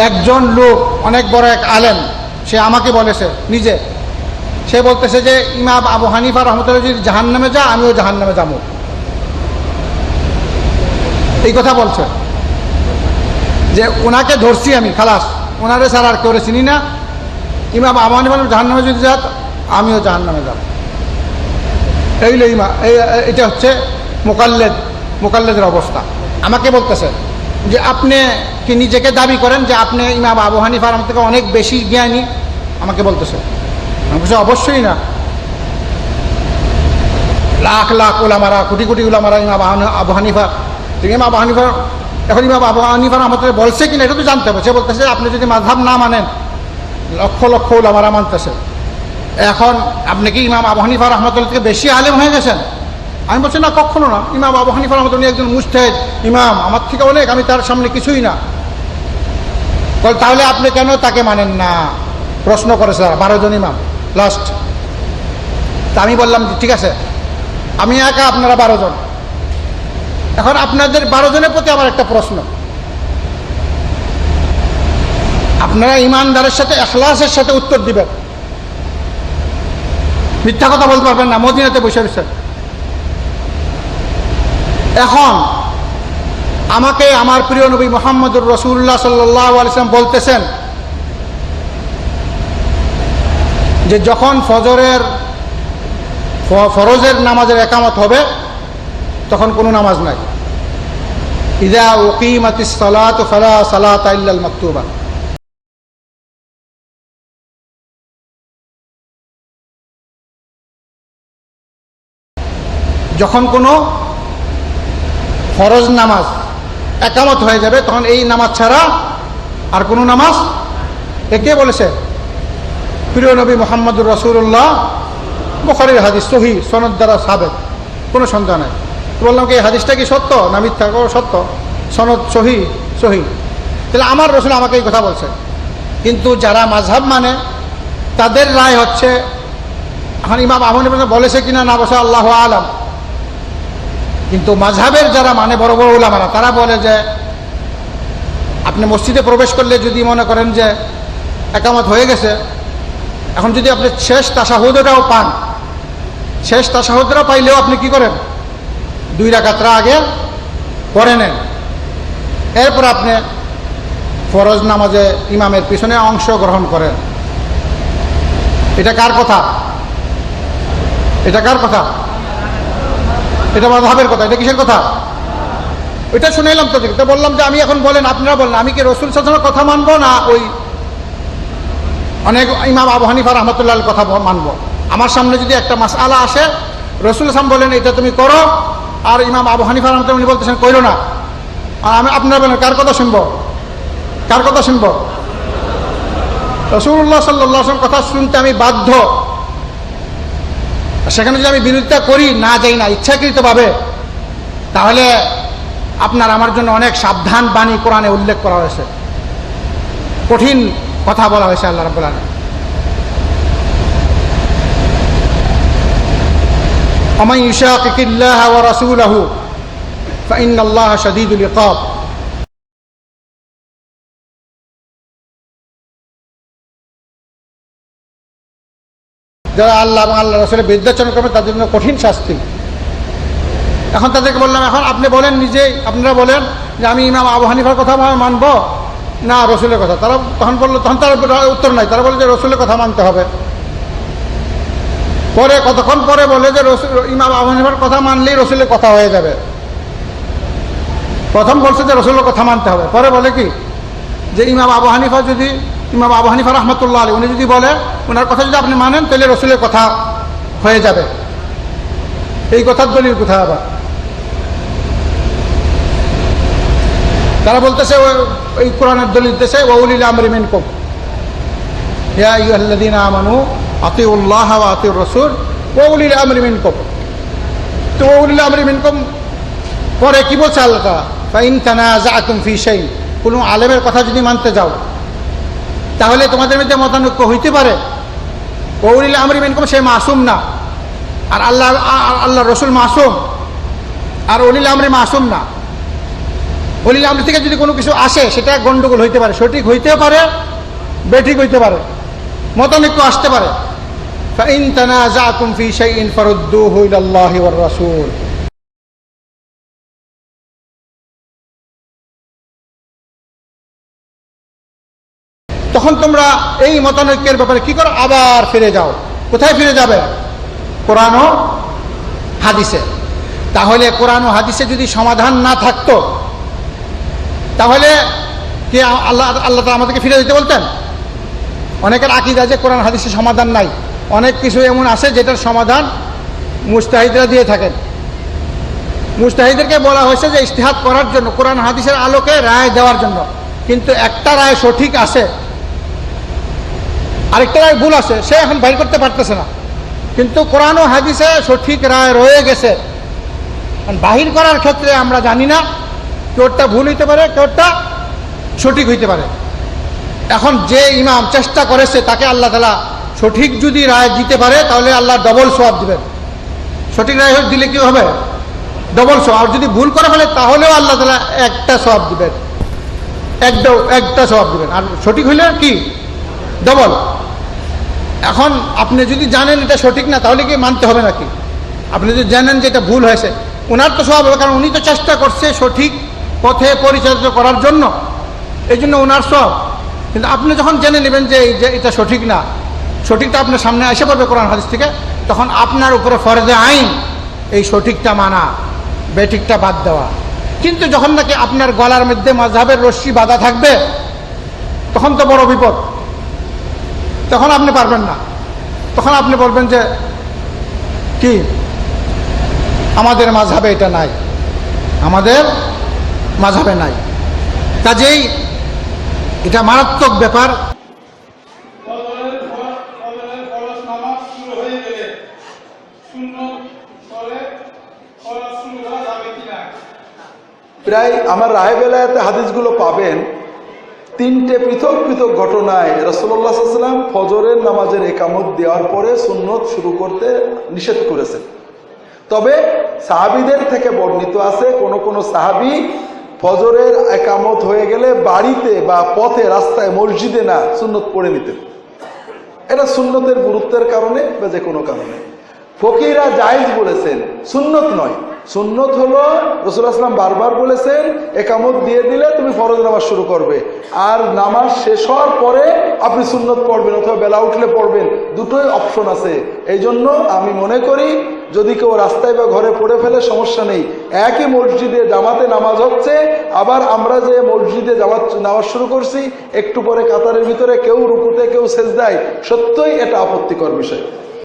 একজন লোক অনেক বড় এক আলেম, সে আমাকে বলেছে নিজে, সে বলতেছে যে ইমাম আবু হানিফা রহমতুল্লাহ যদি জাহান্নামে যা আমিও জাহান্নামে যাবো, এই কথা বলছে। যে ওনাকে ধরছি আমি, খালাস, ওনারে স্যার আর কেউ চিনি না, ইমাম আবু হানিফা জাহান্নামে যদি যাত আমিও জাহান্নামে যাব। এইল এটা হচ্ছে মোকাল্লেদের অবস্থা। আমাকে বলতেছে যে আপনি কি নিজেকে দাবি করেন যে আপনি ইমাম আবু হানিফা আমার থেকে অনেক বেশি জ্ঞানী? আমাকে বলতেছে। আমি বলছি অবশ্যই না, লাখ লাখ ওলামারা, কোটি কোটি ওলামারা ইমাম আবু হানিফা, ইমাম আবু হানিফা, এখন ইমাম আবু হানিফা আমাদের বলছে কিনা এটা তো জানতে হবে। সে বলতেছে আপনি যদি মাযহাব না মানেন, লক্ষ লক্ষ ওলামারা মানতেছে, এখন আপনি কি ইমাম আবু হানিফা রহমতুল্লাহ থেকে বেশি আলেম হয়ে গেছেন? আমি বলছি না, কখনো না। ইমাম আবু হানিফা রহমতুল্লাহ একজন মুজতাহিদ ইমাম, আমার থেকে অনেক, আমি তার সামনে কিছুই না। তাহলে আপনি কেন তাকে মানেন না? প্রশ্ন করেছে 12 জন ইমাম লাস্ট। তা আমি বললাম ঠিক আছে, আমি একা, আপনারা 12 জন। এখন আপনাদের 12 জনের প্রতি আমার একটা প্রশ্ন, আপনারা ইমানদারের সাথে ইখলাসের সাথে উত্তর দিবেন, মিথ্যা কথা বলতে পারবেন না। মদিনাতে বসে বসে এখন আমাকে আমার প্রিয় নবী মুহাম্মদুর রাসূলুল্লাহ সাল্লাল্লাহু আলাইহি ওয়াসাল্লাম বলতেছেন যে যখন ফরজের নামাজের একামত হবে তখন কোনো নামাজ নাই। ইযা উকিমাতিস সালাতু ফালা সালাতা ইল্লাল মাকতুবা। যখন কোনো ফরজ নামাজ একামত হয়ে যাবে তখন এই নামাজ ছাড়া আর কোনো নামাজ, একে বলেছে প্রিয় নবী মুহাম্মদুর রাসূলুল্লাহ, বুখারীর হাদিস, সহিহ, সনদ দ্বারা সাবেত, কোনো সন্দেহ নাই। বললাম কি এই হাদিসটা কি সত্য না মিথ্যা? সত্য, সনদ সহিহ। তাহলে আমার রাসূল আমাকে এই কথা বলছে। কিন্তু যারা মাযহাব মানে তাদের রায় হচ্ছে, এখন ইমাম আবু হানিফা বলেছে কিনা না বসে আল্লাহু আলাম, কিন্তু মাযহাবের যারা মানে বড় বড় উলামারা, তারা বলে যে আপনি মসজিদে প্রবেশ করলে যদি মনে করেন যে একামত হয়ে গেছে, এখন যদি আপনি শেষ তাশাহুদটাও পান, শেষ তাশাহুদটা পাইলেও আপনি কি করেন? 2 রাকাত আগে পড়ে নেন, এরপর আপনি ফরজ নামাজে ইমামের পিছনে অংশগ্রহণ করেন। এটা কার কথা? এটা কার কথা? এটা মাযহাবের কথা। এটা কিসের কথা? ওইটা শুনে এলাম তো বললাম যে আমি এখন বলেন, আপনারা বলেন, আমি কি রাসূল সাল্লাল্লাহু আলাইহি ওয়াসাল্লামের কথা মানবো না ওই অনেক ইমাম আবু হানিফা রহমতুল্লাহর কথা মানবো? আমার সামনে যদি একটা মাসআলা আসে, রাসূল সাল্লাল্লাহু আলাইহি ওয়াসাল্লাম বলেন এটা তুমি করো, আর ইমাম আবু হানিফা রহমতুল্লাহ বলতেছেন করো না, আর আমি আপনারা বলেন কার কথা শুনবো? কার কথা শুনবো? রাসূলুল্লাহ সাল্লাল্লাহু আলাইহি ওয়াসাল্লাম কথা শুনতে আমি বাধ্য। সেখানে যদি আমি বিরোধিতা করি, না যাই না ইচ্ছাকৃতভাবে, তাহলে আপনার আমার জন্য অনেক সাবধান বাণী কোরআনে উল্লেখ করা হয়েছে, কঠিন কথা বলা হয়েছে আল্লাহ রাব্বুল আলামিন। ওমান ইউশাকিকিল্লাহ ওয়া রাসূলাহু ফাইন্নাল্লাহা শাদীদুল ইকাব। যারা আল্লাহ এবং আল্লাহ রাসূলের বিরুদ্ধাচরণ করবে তাদের জন্য কঠিন শাস্তি। এখন তাদেরকে বললাম, এখন আপনি বলেন নিজেই, আপনারা বলেন যে আমি ইমাম আবু হানিফার কথা মানবো না রাসূলের কথা? তারা তখন বললো, তখন তার উত্তর নাই, তারা বলে যে রাসূলের কথা মানতে হবে। পরে কতক্ষণ পরে বলে যে ইমাম আবু হানিফার কথা মানলেই রাসূলের কথা হয়ে যাবে। প্রথম বলছে যে রাসূলের কথা মানতে হবে, পরে বলে কি যে ইমাম আবু হানিফা রহমতুল্লাহ আলাইহি উনি যদি বলে, ওনার কথা যদি আপনি মানেন তাহলে রাসূলের কথা হয়ে যাবে। এই কথার দলিল কোথায়? আবার তারা বলতেছে এই কোরআনের দলিল দিতেছে ওয়া উলিল আমরি মিনকুম ইয়া আইয়ুহাল্লাযীনা আমানু আতিউল্লাহ ওয়া আতিউর রাসূল ওয়া উলিল আমরি মিনকুম। তো ওয়া উলিল আমরি মিনকুম পরে কি বলছে আল্লাহ তাআলা? ফাইন তানাযাআতুম ফি শাইইন, কোনো আলেমের কথা যদি মানতে যাও তাহলে তোমাদের মধ্যে মতানৈক্য হইতে পারে। ওয়া উলিল আমরি মিনকুম, সে মাসুম না, আর আল্লাহ রাসূল মাসুম, আর উলিল আমরি মাসুম না। অলিল আমর থেকে যদি কোনো কিছু আসে সেটা গন্ডগোল হইতে পারে, সঠিক হইতেও পারে, বেঠিক হইতে পারে, মতানৈক্য আসতে পারে। ফাইন তানাযাতুম ফি শাইইন ফারুদ্দুহু ইলাল্লাহি ওয়ার রাসূল। তখন তোমরা এই মতানৈক্যের ব্যাপারে কি করো? আবার ফিরে যাও। কোথায় ফিরে যাবে? কোরআন ও হাদিসে। তাহলে কোরআন ও হাদিসে যদি সমাধান না থাকতো তাহলে কি আল্লাহ তাআলা আমাদেরকে ফিরে যেতে বলতেন? অনেকের আকীদা যে কোরআন হাদিসে সমাধান নাই, অনেক কিছু এমন আছে যেটার সমাধান মুজতাহিদরা দিয়ে থাকেন। মুজতাহিদদেরকে বলা হয়েছে যে ইজতিহাদ করার জন্য, কোরআন হাদিসের আলোকে রায় দেওয়ার জন্য, কিন্তু একটা রায় সঠিক আছে, আরেকটা রায় ভুল আছে, সে এখন বাইর করতে পারতেছে না। কিন্তু কোরআন ও হাদিসে সঠিক রায় রয়ে গেছে। বাহির করার ক্ষেত্রে আমরা জানি না, কেউটা ভুল হইতে পারে, কেউটা সঠিক হইতে পারে। এখন যে ইমাম চেষ্টা করেছে তাকে আল্লাহ তাআলা সঠিক যদি রায় দিতে পারে তাহলে আল্লাহ ডবল সওয়াব দিবেন। সঠিক রায় দিলে কি হবে? ডবল সওয়াব। আর যদি ভুল করে ফেলে তাহলেও আল্লাহ তাআলা একটা সওয়াব দিবেন, একটা সওয়াব দিবেন। আর সঠিক হইলে কি? ডবল। এখন আপনি যদি জানেন এটা সঠিক না তাহলে কি মানতে হবে নাকি? আপনি যদি জানেন যে এটা ভুল হয়েছে, ওনার তো সওয়াব হবে, কারণ উনি তো চেষ্টা করছে সঠিক পথে পরিচালিত করার জন্য, এই জন্য ওনার সওয়াব। কিন্তু আপনি যখন জেনে নেবেন যে এটা সঠিক না, সঠিকটা আপনার সামনে এসে পড়বে কোরআন হাদিস থেকে, তখন আপনার উপরে ফরজে আইন এই সঠিকটা মানা, বেঠিকটা বাদ দেওয়া। কিন্তু যখন নাকি আপনার গলার মধ্যে মাযহাবের রশ্মি বাঁধা থাকবে তখন তো বড় বিপদ। তখন আপনি পারবেন না, তখন আপনি বলবেন যে কি আমাদের মাযহাবে এটা নাই, আমাদের মাযহাবে নাই। কাজেই এটা মারাত্মক ব্যাপার। প্রায় আমার রাহে বেলায়েতে হাদিসগুলো পাবেন তিনটে পৃথক পৃথক ঘটনায় রাসূলুল্লাহ সাল্লাল্লাহু আলাইহি ওয়াসাল্লাম ফজরের নামাজের ইকামত দেওয়ার পরে সুন্নত শুরু করতে নিষেধ করেছেন। তবে সাহাবীদের থেকে বর্ণিত আছে কোন কোন সাহাবী ফজরের ইকামত হয়ে গেলে বাড়িতে বা পথে রাস্তায় মসজিদে না সুন্নত পড়ে নিতেন। এটা সুন্নতের গুরুত্বের কারণে বা যে কোনো কারণে। ফকিরা জায়েজ বলেছেন, সুন্নত নয়। সুন্নত হলো রাসূলুল্লাহ সাল্লাল্লাহু আলাইহি ওয়াসাল্লাম বারবার বলেছেন ইকামত দিয়ে দিলে তুমি ফরজ নামাজ শুরু করবে, আর নামাজ শেষ হওয়ার পরে আপনি সুন্নত পড়বেন অথবা বেলা উঠলে পড়বেন, দুটোই অপশন আছে। এই জন্য আমি মনে করি যদি কেউ রাস্তায় বা ঘরে পড়ে ফেলে সমস্যা নেই। একই মসজিদে জামাতে নামাজ হচ্ছে, আবার আমরা যে মসজিদে নামাজ শুরু করছি একটু পরে কাতারের ভিতরে কেউ রুকুতে কেউ সেজদায়, সত্যই এটা আপত্তিকর বিষয়।